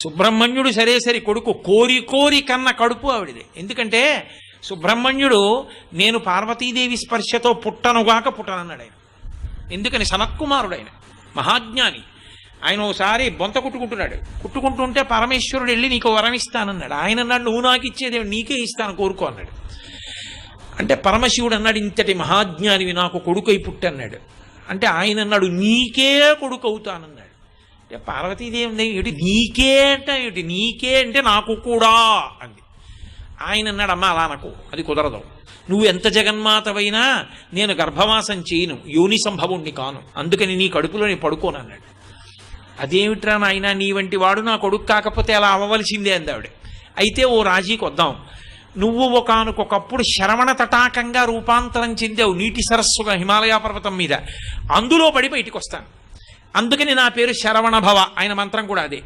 సుబ్రహ్మణ్యుడు సరే సరి కొడుకు, కోరి కోరి కన్న కడుపు ఆవిడిది. ఎందుకంటే సుబ్రహ్మణ్యుడు నేను పార్వతీదేవి స్పర్శతో పుట్టనుగాక పుట్టనన్నాడు ఆయన. ఎందుకని? సనత్కుమారుడు ఆయన, మహాజ్ఞాని. ఆయన ఓసారి బొంత కుట్టుకుంటుంటే పరమేశ్వరుడు వెళ్ళి నీకు వరం ఇస్తానన్నాడు. ఆయన అన్నాడు, నువ్వు నాకు ఇచ్చేదేమి, నీకే ఇస్తాను కోరుకో అన్నాడు. అంటే పరమశివుడు అన్నాడు, ఇంతటి మహాజ్ఞానివి నాకు కొడుకు అయి పుట్టి అన్నాడు. అంటే ఆయన అన్నాడు, నీకే కొడుకు అవుతానన్నాడు. అంటే పార్వతీదేవి ఏమిటి నీకే అంటే ఏమిటి, నీకే అంటే నాకు కూడా అంది. ఆయన అన్నాడు, అమ్మ అలా నాకు అది కుదరదు, నువ్వు ఎంత జగన్మాతవైనా నేను గర్భవాసం చేయను, యోని సంభవుణ్ణి కాను, అందుకని నీ కడుపులో నేను పడుకోను అన్నాడు. అదేమిట్రా నాయన, నీ వంటి వాడు నా కొడుకు కాకపోతే అలా అవ్వవలసిందే అంది ఆవిడ. అయితే ఓ రాజీకి వద్దాం, నువ్వు ఒకనకొకప్పుడు శరవణ తటాకంగా రూపాంతరం చెందావు నీటి సరస్సుగా హిమాలయ పర్వతం మీద, అందులో పడి బయటికి వస్తాను, అందుకని నా పేరు శరవణ భవ. ఆయన మంత్రం కూడా అదే.